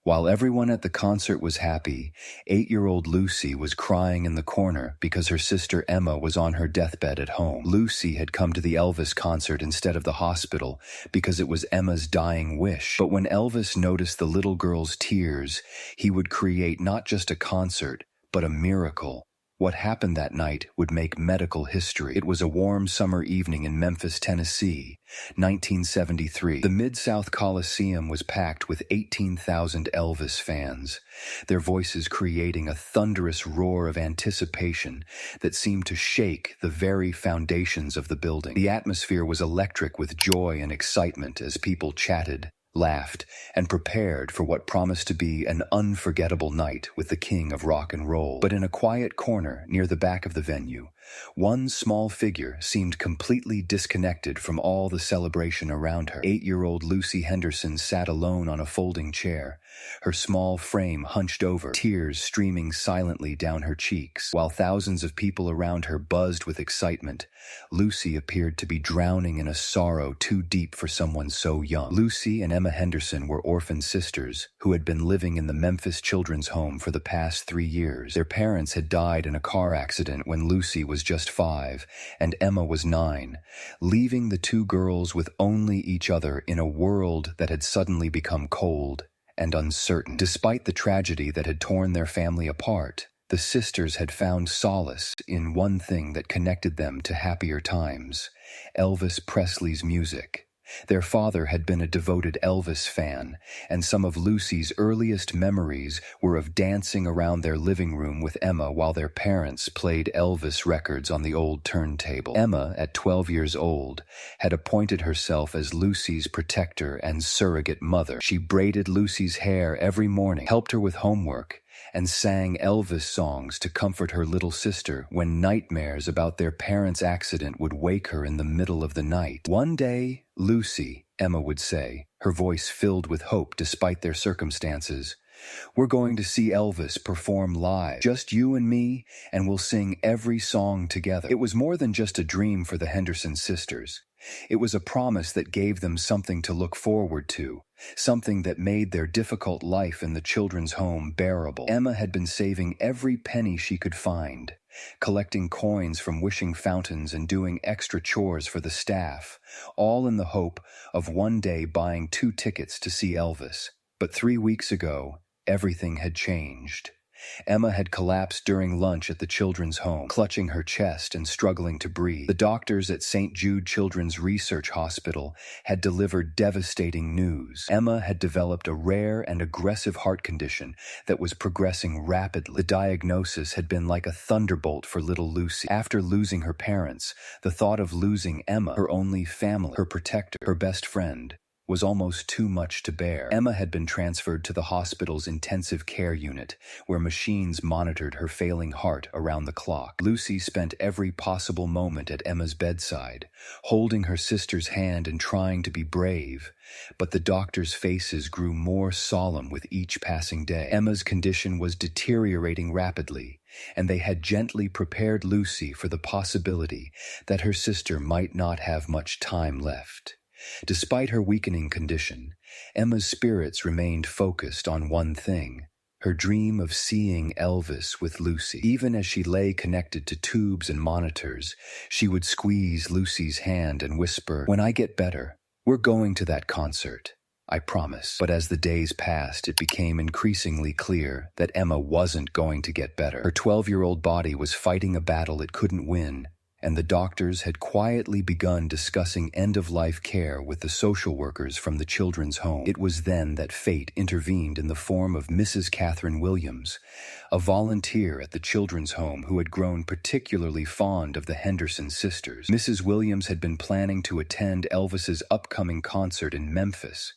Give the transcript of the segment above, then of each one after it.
While everyone at the concert was happy, 8-year-old Lucy was crying in the corner because her sister Emma was on her deathbed at home. Lucy had come to the Elvis concert instead of the hospital because it was Emma's dying wish. But when Elvis noticed the little girl's tears, he would create not just a concert, but a miracle. What happened that night would make medical history. It was a warm summer evening in Memphis, Tennessee, 1973. The Mid-South Coliseum was packed with 18,000 Elvis fans, their voices creating a thunderous roar of anticipation that seemed to shake the very foundations of the building. The atmosphere was electric with joy and excitement as people chatted, laughed, and prepared for what promised to be an unforgettable night with the king of rock and roll. But in a quiet corner near the back of the venue, one small figure seemed completely disconnected from all the celebration around her. 8-year-old Lucy Henderson sat alone on a folding chair, her small frame hunched over, tears streaming silently down her cheeks. While thousands of people around her buzzed with excitement, Lucy appeared to be drowning in a sorrow too deep for someone so young. Lucy and Emma Henderson were orphan sisters who had been living in the Memphis children's home for the past 3 years. Their parents had died in a car accident when Lucy was just 5 and Emma was 9, leaving the two girls with only each other in a world that had suddenly become cold and uncertain. Despite the tragedy that had torn their family apart, the sisters had found solace in one thing that connected them to happier times: Elvis Presley's music. Their father had been a devoted Elvis fan, and some of Lucy's earliest memories were of dancing around their living room with Emma while their parents played Elvis records on the old turntable. Emma, at 12 years old, had appointed herself as Lucy's protector and surrogate mother. She braided Lucy's hair every morning, helped her with homework, and sang Elvis songs to comfort her little sister when nightmares about their parents' accident would wake her in the middle of the night. "One day, Lucy," Emma would say, her voice filled with hope despite their circumstances, "we're going to see Elvis perform live. Just you and me, and we'll sing every song together." It was more than just a dream for the Henderson sisters. It was a promise that gave them something to look forward to, something that made their difficult life in the children's home bearable. Emma had been saving every penny she could find, collecting coins from wishing fountains and doing extra chores for the staff, all in the hope of one day buying 2 tickets to see Elvis. But 3 weeks ago, everything had changed. Emma had collapsed during lunch at the children's home, clutching her chest and struggling to breathe. The doctors at St. Jude Children's Research Hospital had delivered devastating news. Emma had developed a rare and aggressive heart condition that was progressing rapidly. The diagnosis had been like a thunderbolt for little Lucy. After losing her parents, the thought of losing Emma, her only family, her protector, her best friend, was almost too much to bear. Emma had been transferred to the hospital's intensive care unit, where machines monitored her failing heart around the clock. Lucy spent every possible moment at Emma's bedside, holding her sister's hand and trying to be brave, but the doctors' faces grew more solemn with each passing day. Emma's condition was deteriorating rapidly, and they had gently prepared Lucy for the possibility that her sister might not have much time left. Despite her weakening condition, Emma's spirits remained focused on one thing: her dream of seeing Elvis with Lucy. Even as she lay connected to tubes and monitors, she would squeeze Lucy's hand and whisper, "When I get better, we're going to that concert. I promise." But as the days passed, it became increasingly clear that Emma wasn't going to get better. Her 12-year-old body was fighting a battle it couldn't win, and the doctors had quietly begun discussing end-of-life care with the social workers from the children's home. It was then that fate intervened in the form of Mrs. Catherine Williams, a volunteer at the children's home who had grown particularly fond of the Henderson sisters. Mrs. Williams had been planning to attend Elvis's upcoming concert in Memphis,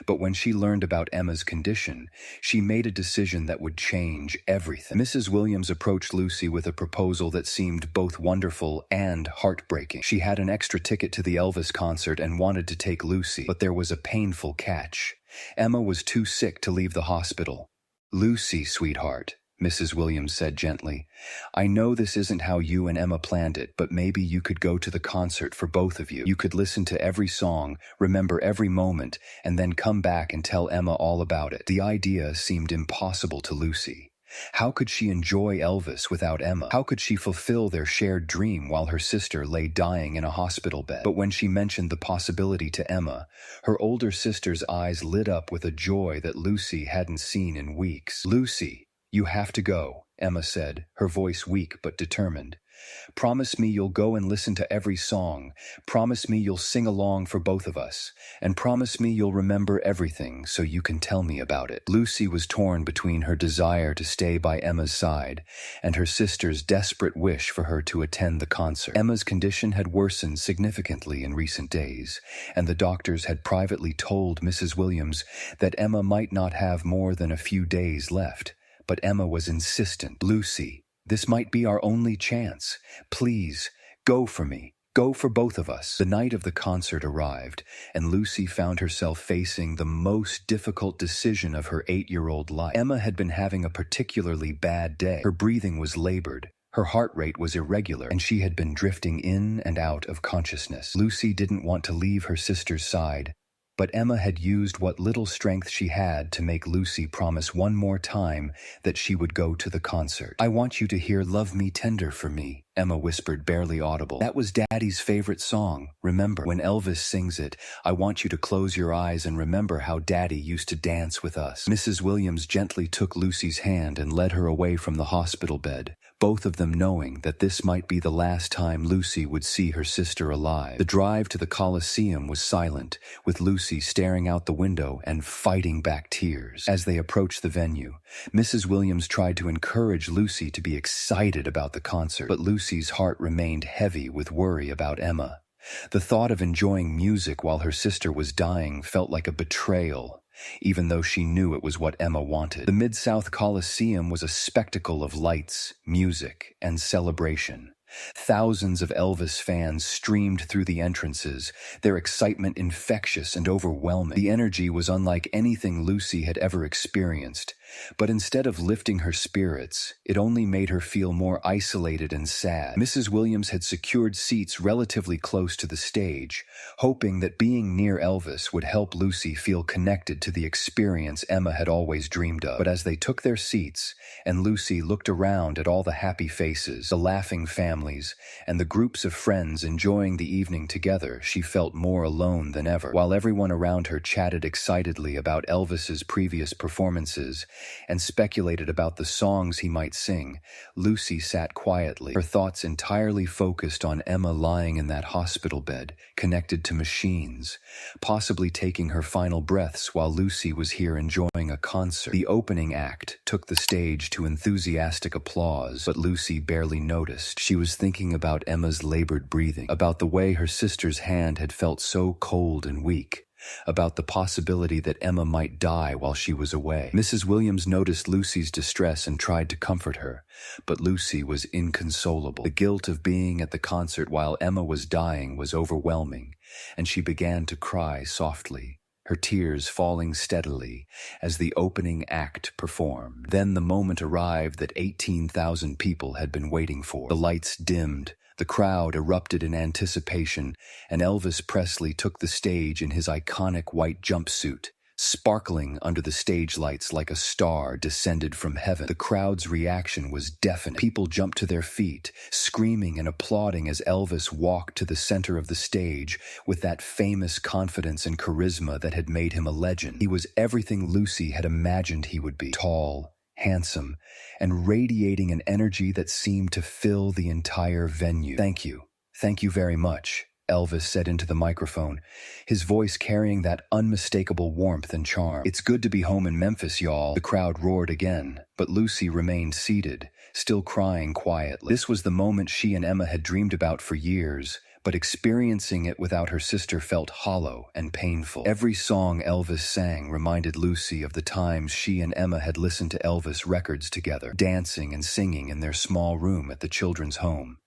but when she learned about Emma's condition, she made a decision that would change everything. Mrs. Williams approached Lucy with a proposal that seemed both wonderful and heartbreaking. She had an extra ticket to the Elvis concert and wanted to take Lucy, but there was a painful catch. Emma was too sick to leave the hospital. "Lucy, sweetheart," Mrs. Williams said gently. "I know this isn't how you and Emma planned it, but maybe you could go to the concert for both of you. You could listen to every song, remember every moment, and then come back and tell Emma all about it." The idea seemed impossible to Lucy. How could she enjoy Elvis without Emma? How could she fulfill their shared dream while her sister lay dying in a hospital bed? But when she mentioned the possibility to Emma, her older sister's eyes lit up with a joy that Lucy hadn't seen in weeks. "Lucy, you have to go," Emma said, her voice weak but determined. "Promise me you'll go and listen to every song. Promise me you'll sing along for both of us. And promise me you'll remember everything so you can tell me about it." Lucy was torn between her desire to stay by Emma's side and her sister's desperate wish for her to attend the concert. Emma's condition had worsened significantly in recent days, and the doctors had privately told Mrs. Williams that Emma might not have more than a few days left. But Emma was insistent. "Lucy, this might be our only chance. Please, go for me. Go for both of us." The night of the concert arrived, and Lucy found herself facing the most difficult decision of her 8-year-old life. Emma had been having a particularly bad day. Her breathing was labored, her heart rate was irregular, and she had been drifting in and out of consciousness. Lucy didn't want to leave her sister's side, but Emma had used what little strength she had to make Lucy promise one more time that she would go to the concert. "I want you to hear 'Love Me Tender' for me," Emma whispered, barely audible. "That was Daddy's favorite song, remember? When Elvis sings it, I want you to close your eyes and remember how Daddy used to dance with us." Mrs. Williams gently took Lucy's hand and led her away from the hospital bed, both of them knowing that this might be the last time Lucy would see her sister alive. The drive to the Coliseum was silent, with Lucy staring out the window and fighting back tears. As they approached the venue, Mrs. Williams tried to encourage Lucy to be excited about the concert, but Lucy's heart remained heavy with worry about Emma. The thought of enjoying music while her sister was dying felt like a betrayal, even though she knew it was what Emma wanted. The Mid-South Coliseum was a spectacle of lights, music, and celebration. Thousands of Elvis fans streamed through the entrances, their excitement infectious and overwhelming. The energy was unlike anything Lucy had ever experienced, but instead of lifting her spirits, it only made her feel more isolated and sad. Mrs. Williams had secured seats relatively close to the stage, hoping that being near Elvis would help Lucy feel connected to the experience Emma had always dreamed of. But as they took their seats, and Lucy looked around at all the happy faces, the laughing families, and the groups of friends enjoying the evening together, she felt more alone than ever. While everyone around her chatted excitedly about Elvis's previous performances and speculated about the songs he might sing, Lucy sat quietly, her thoughts entirely focused on Emma lying in that hospital bed, connected to machines, possibly taking her final breaths while Lucy was here enjoying a concert. The opening act took the stage to enthusiastic applause, but Lucy barely noticed. She was thinking about Emma's labored breathing, about the way her sister's hand had felt so cold and weak, about the possibility that Emma might die while she was away. Mrs. Williams noticed Lucy's distress and tried to comfort her, but Lucy was inconsolable. The guilt of being at the concert while Emma was dying was overwhelming, and she began to cry softly, her tears falling steadily as the opening act performed. Then the moment arrived that 18,000 people had been waiting for. The lights dimmed, the crowd erupted in anticipation, and Elvis Presley took the stage in his iconic white jumpsuit, sparkling under the stage lights like a star descended from heaven. The crowd's reaction was deafening. People jumped to their feet, screaming and applauding as Elvis walked to the center of the stage with that famous confidence and charisma that had made him a legend. He was everything Lucy had imagined he would be: tall, handsome, and radiating an energy that seemed to fill the entire venue. Thank you very much," Elvis said into the microphone, his voice carrying that unmistakable warmth and charm. "It's good to be home in Memphis, y'all," the crowd roared again, but Lucy remained seated, still crying quietly. This was the moment she and Emma had dreamed about for years, but experiencing it without her sister felt hollow and painful. Every song Elvis sang reminded Lucy of the times she and Emma had listened to Elvis records together, dancing and singing in their small room at the children's home.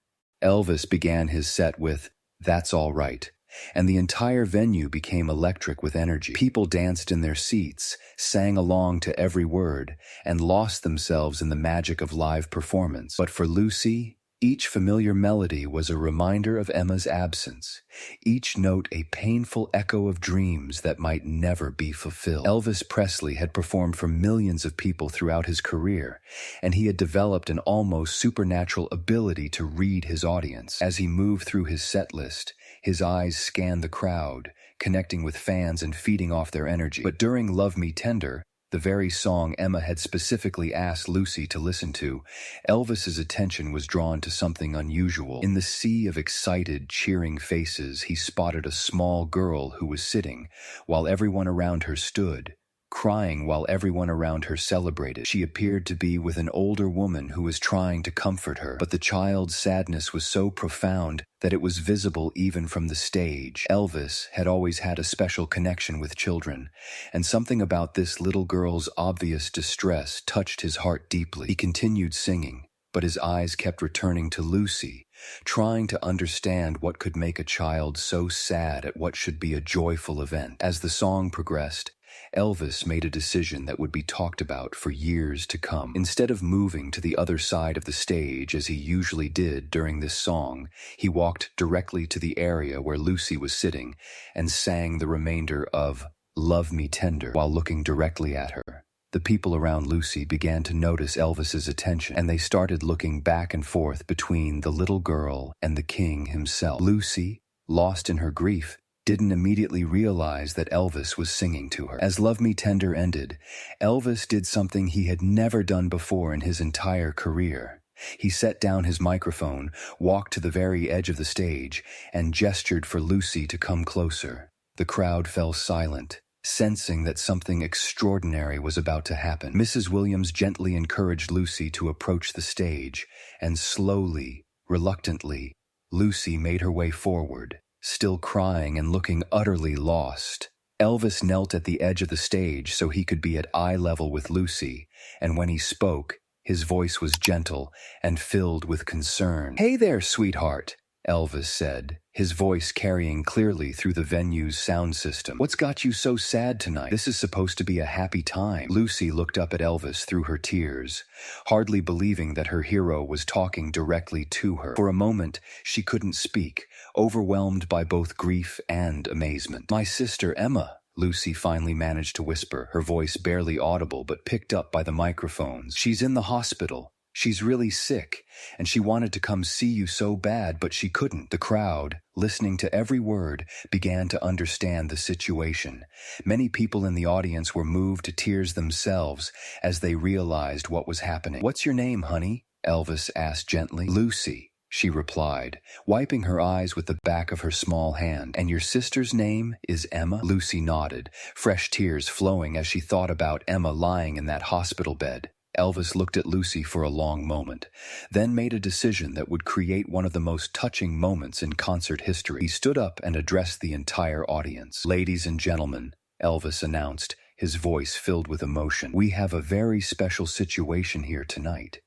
Elvis began his set with "That's All Right," and the entire venue became electric with energy. People danced in their seats, sang along to every word, and lost themselves in the magic of live performance. But for Lucy, each familiar melody was a reminder of Emma's absence, each note a painful echo of dreams that might never be fulfilled. Elvis Presley had performed for millions of people throughout his career, and he had developed an almost supernatural ability to read his audience. As he moved through his set list, his eyes scanned the crowd, connecting with fans and feeding off their energy. But during Love Me Tender, the very song Emma had specifically asked Lucy to listen to, Elvis's attention was drawn to something unusual. In the sea of excited, cheering faces, he spotted a small girl who was sitting, while everyone around her stood, crying while everyone around her celebrated. She appeared to be with an older woman who was trying to comfort her, but the child's sadness was so profound that it was visible even from the stage. Elvis had always had a special connection with children, and something about this little girl's obvious distress touched his heart deeply. He continued singing, but his eyes kept returning to Lucy, trying to understand what could make a child so sad at what should be a joyful event. As the song progressed, Elvis made a decision that would be talked about for years to come. Instead of moving to the other side of the stage as he usually did during this song, he walked directly to the area where Lucy was sitting and sang the remainder of Love Me Tender while looking directly at her. The people around Lucy began to notice Elvis's attention, and they started looking back and forth between the little girl and the king himself. Lucy, lost in her grief, didn't immediately realize that Elvis was singing to her. As Love Me Tender ended, Elvis did something he had never done before in his entire career. He set down his microphone, walked to the very edge of the stage, and gestured for Lucy to come closer. The crowd fell silent, sensing that something extraordinary was about to happen. Mrs. Williams gently encouraged Lucy to approach the stage, and slowly, reluctantly, Lucy made her way forward, still crying and looking utterly lost. Elvis knelt at the edge of the stage so he could be at eye level with Lucy, and when he spoke, his voice was gentle and filled with concern. "Hey there, sweetheart," Elvis said, his voice carrying clearly through the venue's sound system. "What's got you so sad tonight? This is supposed to be a happy time." Lucy looked up at Elvis through her tears, hardly believing that her hero was talking directly to her. For a moment, she couldn't speak, overwhelmed by both grief and amazement. "My sister Emma," Lucy finally managed to whisper, her voice barely audible but picked up by the microphones. "She's in the hospital. She's really sick, and she wanted to come see you so bad, but she couldn't." The crowd, listening to every word, began to understand the situation. Many people in the audience were moved to tears themselves as they realized what was happening. "What's your name, honey?" Elvis asked gently. "Lucy," she replied, wiping her eyes with the back of her small hand. "And your sister's name is Emma?" Lucy nodded, fresh tears flowing as she thought about Emma lying in that hospital bed. Elvis looked at Lucy for a long moment, then made a decision that would create one of the most touching moments in concert history. He stood up and addressed the entire audience. "Ladies and gentlemen," Elvis announced, his voice filled with emotion, "we have a very special situation here tonight.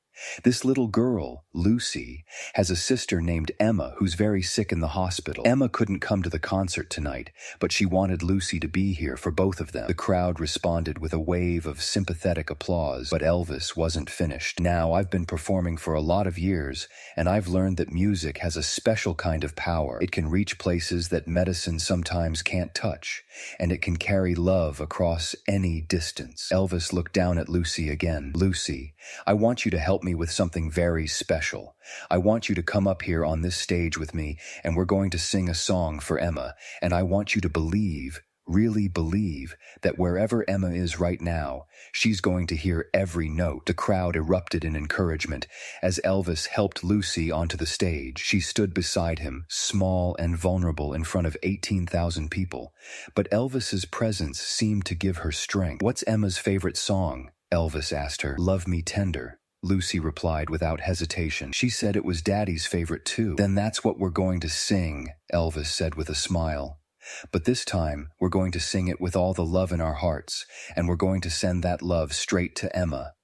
This little girl, Lucy, has a sister named Emma who's very sick in the hospital. Emma couldn't come to the concert tonight, but she wanted Lucy to be here for both of them." The crowd responded with a wave of sympathetic applause, but Elvis wasn't finished. "Now, I've been performing for a lot of years, and I've learned that music has a special kind of power. It can reach places that medicine sometimes can't touch, and it can carry love across any distance." Elvis looked down at Lucy again. "Lucy, I want you to help me with something very special. I want you to come up here on this stage with me, and we're going to sing a song for Emma, and I want you to believe, really believe, that wherever Emma is right now, she's going to hear every note." The crowd erupted in encouragement as Elvis helped Lucy onto the stage. She stood beside him, small and vulnerable in front of 18,000 people, but Elvis's presence seemed to give her strength. "What's Emma's favorite song?" Elvis asked her. "Love Me Tender," Lucy replied without hesitation. "She said it was Daddy's favorite too." "Then that's what we're going to sing," Elvis said with a smile. "But this time, we're going to sing it with all the love in our hearts, and we're going to send that love straight to Emma."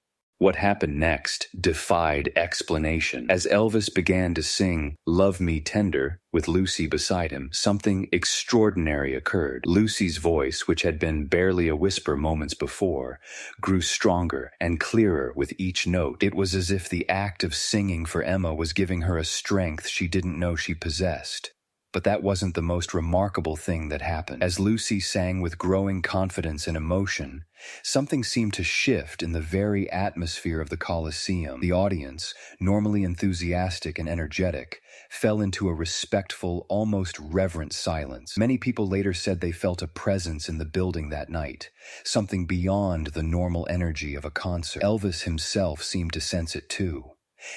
What happened next defied explanation. As Elvis began to sing "Love Me Tender" with Lucy beside him, something extraordinary occurred. Lucy's voice, which had been barely a whisper moments before, grew stronger and clearer with each note. It was as if the act of singing for Emma was giving her a strength she didn't know she possessed. But that wasn't the most remarkable thing that happened. As Lucy sang with growing confidence and emotion, something seemed to shift in the very atmosphere of the Coliseum. The audience, normally enthusiastic and energetic, fell into a respectful, almost reverent silence. Many people later said they felt a presence in the building that night, something beyond the normal energy of a concert. Elvis himself seemed to sense it too.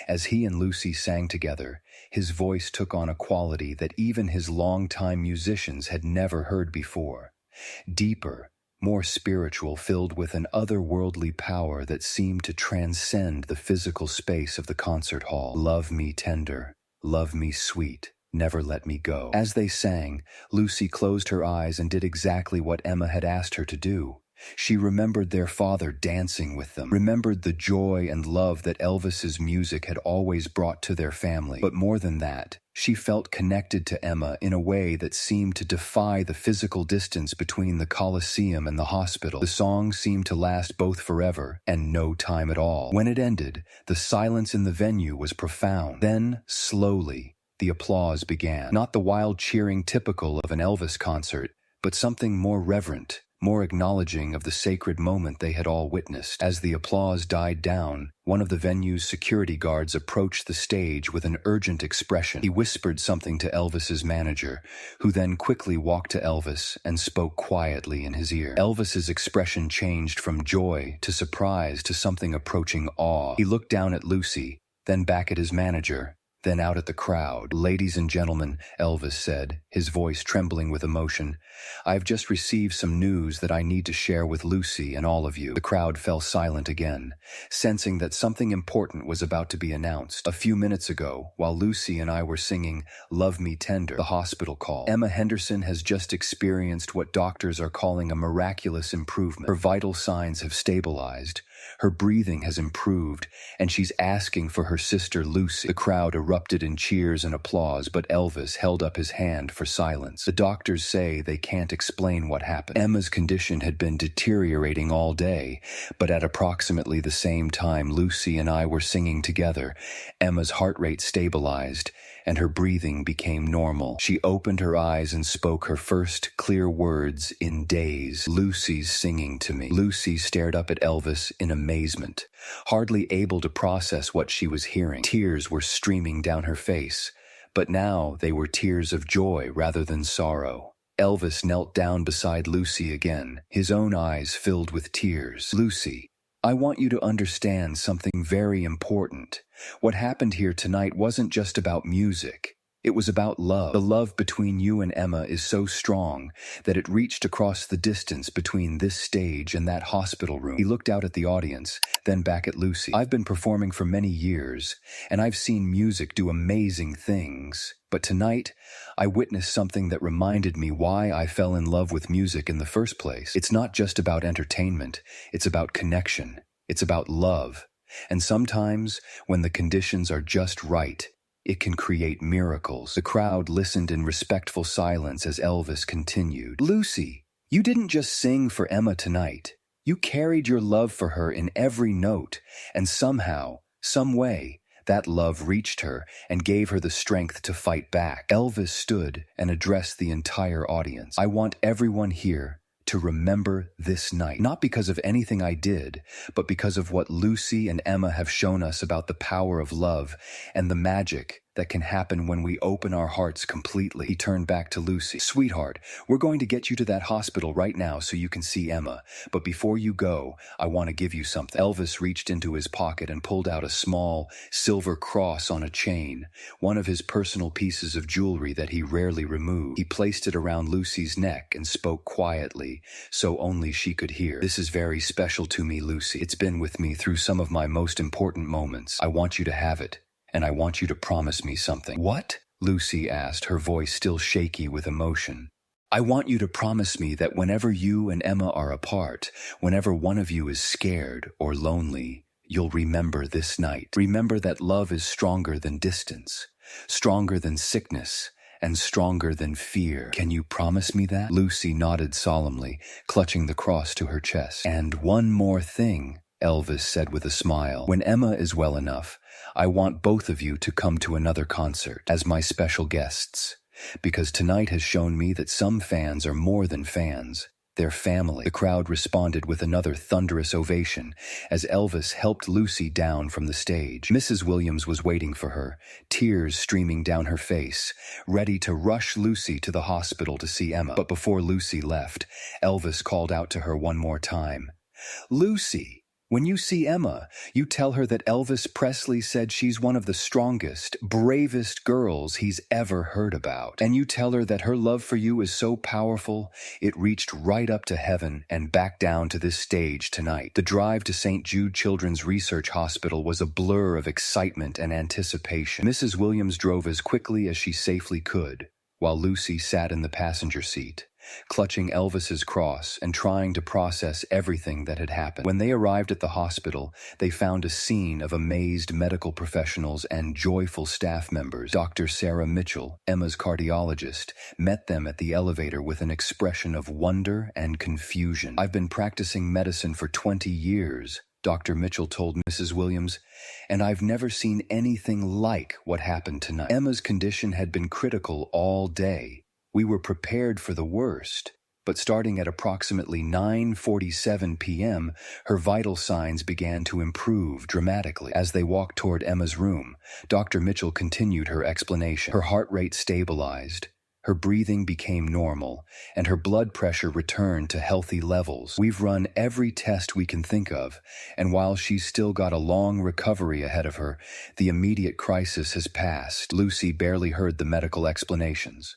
As he and Lucy sang together, his voice took on a quality that even his longtime musicians had never heard before. Deeper, more spiritual, filled with an otherworldly power that seemed to transcend the physical space of the concert hall. Love me tender, love me sweet, never let me go. As they sang, Lucy closed her eyes and did exactly what Emma had asked her to do. She remembered their father dancing with them, remembered the joy and love that Elvis's music had always brought to their family. But more than that, she felt connected to Emma in a way that seemed to defy the physical distance between the Coliseum and the hospital. The song seemed to last both forever and no time at all. When it ended, the silence in the venue was profound. Then, slowly, the applause began. Not the wild cheering typical of an Elvis concert, but something more reverent, more acknowledging of the sacred moment they had all witnessed. As the applause died down, one of the venue's security guards approached the stage with an urgent expression. He whispered something to Elvis's manager, who then quickly walked to Elvis and spoke quietly in his ear. Elvis's expression changed from joy to surprise to something approaching awe. He looked down at Lucy, then back at his manager, then out at the crowd. "Ladies and gentlemen," Elvis said, his voice trembling with emotion, "I've just received some news that I need to share with Lucy and all of you." The crowd fell silent again, sensing that something important was about to be announced. A few minutes ago, while Lucy and I were singing "Love Me Tender," the hospital called. "Emma Henderson has just experienced what doctors are calling a miraculous improvement. Her vital signs have stabilized, her breathing has improved, and she's asking for her sister Lucy." The crowd erupted in cheers and applause, but Elvis held up his hand for silence. "The doctors say they can't explain what happened. Emma's condition had been deteriorating all day, but at approximately the same time Lucy and I were singing together, Emma's heart rate stabilized, and her breathing became normal. She opened her eyes and spoke her first clear words in days. Lucy's singing to me." Lucy stared up at Elvis in amazement, hardly able to process what she was hearing. Tears were streaming down her face, but now they were tears of joy rather than sorrow. Elvis knelt down beside Lucy again, his own eyes filled with tears. "Lucy, I want you to understand something very important. What happened here tonight wasn't just about music. It was about love. The love between you and Emma is so strong that it reached across the distance between this stage and that hospital room." He looked out at the audience, then back at Lucy. "I've been performing for many years, and I've seen music do amazing things. But tonight, I witnessed something that reminded me why I fell in love with music in the first place. It's not just about entertainment. It's about connection. It's about love. And sometimes, when the conditions are just right, it can create miracles." The crowd listened in respectful silence as Elvis continued. "Lucy, you didn't just sing for Emma tonight. You carried your love for her in every note, and somehow, some way, that love reached her and gave her the strength to fight back." Elvis stood and addressed the entire audience. "I want everyone here to remember this night, not because of anything I did, but because of what Lucy and Emma have shown us about the power of love and the magic that can happen when we open our hearts completely." He turned back to Lucy. "Sweetheart, we're going to get you to that hospital right now so you can see Emma. But before you go, I want to give you something." Elvis reached into his pocket and pulled out a small, silver cross on a chain, one of his personal pieces of jewelry that he rarely removed. He placed it around Lucy's neck and spoke quietly, so only she could hear. "This is very special to me, Lucy. It's been with me through some of my most important moments. I want you to have it. And I want you to promise me something." "What?" Lucy asked, her voice still shaky with emotion. "I want you to promise me that whenever you and Emma are apart, whenever one of you is scared or lonely, you'll remember this night. Remember that love is stronger than distance, stronger than sickness, and stronger than fear. Can you promise me that?" Lucy nodded solemnly, clutching the cross to her chest. "And one more thing," Elvis said with a smile. "When Emma is well enough, I want both of you to come to another concert as my special guests. Because tonight has shown me that some fans are more than fans. They're family." The crowd responded with another thunderous ovation as Elvis helped Lucy down from the stage. Mrs. Williams was waiting for her, tears streaming down her face, ready to rush Lucy to the hospital to see Emma. But before Lucy left, Elvis called out to her one more time. "Lucy, when you see Emma, you tell her that Elvis Presley said she's one of the strongest, bravest girls he's ever heard about. And you tell her that her love for you is so powerful, it reached right up to heaven and back down to this stage tonight." The drive to St. Jude Children's Research Hospital was a blur of excitement and anticipation. Mrs. Williams drove as quickly as she safely could, while Lucy sat in the passenger seat, clutching Elvis's cross and trying to process everything that had happened. When they arrived at the hospital, they found a scene of amazed medical professionals and joyful staff members. Dr. Sarah Mitchell, Emma's cardiologist, met them at the elevator with an expression of wonder and confusion. "I've been practicing medicine for 20 years, Dr. Mitchell told Mrs. Williams, "and I've never seen anything like what happened tonight. Emma's condition had been critical all day. We were prepared for the worst, but starting at approximately 9:47 p.m., her vital signs began to improve dramatically." As they walked toward Emma's room, Dr. Mitchell continued her explanation. "Her heart rate stabilized, her breathing became normal, and her blood pressure returned to healthy levels. We've run every test we can think of, and while she's still got a long recovery ahead of her, the immediate crisis has passed." Lucy barely heard the medical explanations.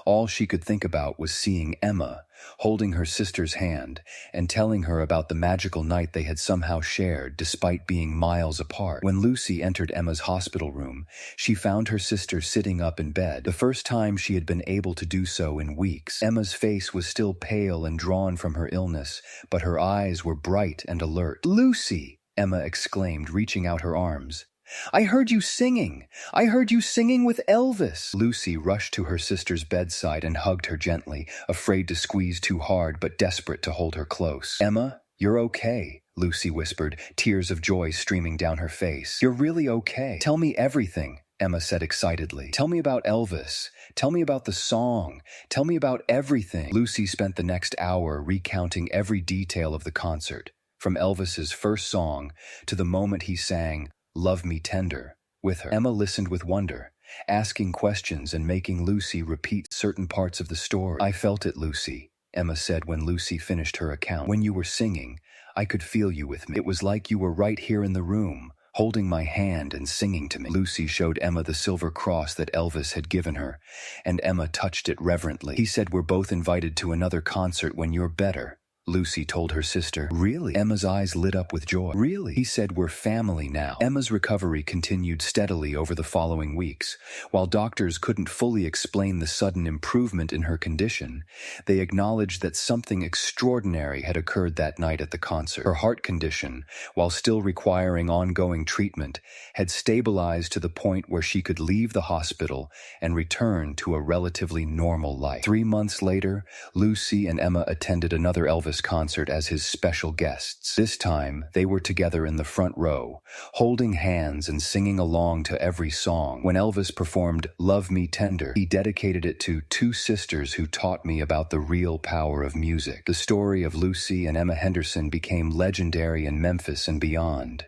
All she could think about was seeing Emma, holding her sister's hand, and telling her about the magical night they had somehow shared despite being miles apart. When Lucy entered Emma's hospital room, she found her sister sitting up in bed, the first time she had been able to do so in weeks. Emma's face was still pale and drawn from her illness, but her eyes were bright and alert. "Lucy!" Emma exclaimed, reaching out her arms. "I heard you singing! I heard you singing with Elvis!" Lucy rushed to her sister's bedside and hugged her gently, afraid to squeeze too hard but desperate to hold her close. "Emma, you're okay," Lucy whispered, tears of joy streaming down her face. "You're really okay. Tell me everything," Emma said excitedly. "Tell me about Elvis. Tell me about the song. Tell me about everything." Lucy spent the next hour recounting every detail of the concert, from Elvis's first song to the moment he sang "Love Me Tender" with her. Emma listened with wonder, asking questions and making Lucy repeat certain parts of the story. "I felt it, Lucy," Emma said when Lucy finished her account. "When you were singing, I could feel you with me. It was like you were right here in the room, holding my hand and singing to me." Lucy showed Emma the silver cross that Elvis had given her, and Emma touched it reverently. "He said we're both invited to another concert when you're better," Lucy told her sister. "Really?" Emma's eyes lit up with joy. "Really? He said we're family now." Emma's recovery continued steadily over the following weeks. While doctors couldn't fully explain the sudden improvement in her condition, they acknowledged that something extraordinary had occurred that night at the concert. Her heart condition, while still requiring ongoing treatment, had stabilized to the point where she could leave the hospital and return to a relatively normal life. 3 months later, Lucy and Emma attended another Elvis concert as his special guests. This time, they were together in the front row, holding hands and singing along to every song. When Elvis performed "Love Me Tender," he dedicated it to two sisters who taught me about the real power of music. The story of Lucy and Emma Henderson became legendary in Memphis and beyond.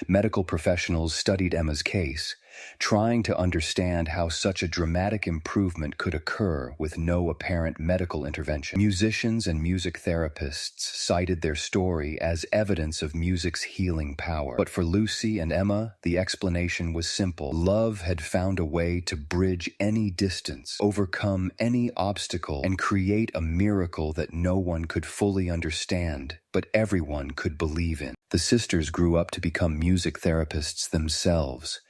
Medical professionals studied Emma's case, trying to understand how such a dramatic improvement could occur with no apparent medical intervention. Musicians and music therapists cited their story as evidence of music's healing power. But for Lucy and Emma, the explanation was simple. Love had found a way to bridge any distance, overcome any obstacle, and create a miracle that no one could fully understand, but everyone could believe in. The sisters grew up to become music therapists themselves,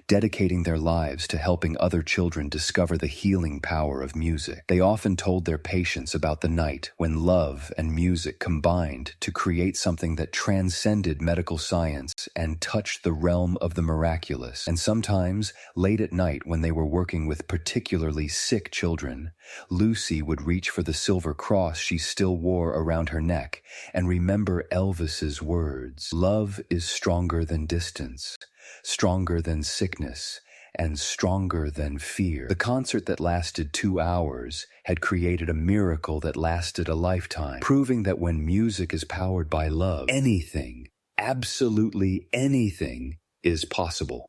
dedicating their lives to helping other children discover the healing power of music. They often told their patients about the night when love and music combined to create something that transcended medical science and touched the realm of the miraculous. And sometimes, late at night when they were working with particularly sick children, Lucy would reach for the silver cross she still wore around her neck and remember Elvis's words, "Love is stronger than distance, stronger than sickness, and stronger than fear." The concert that lasted 2 hours had created a miracle that lasted a lifetime, proving that when music is powered by love, anything, absolutely anything, is possible.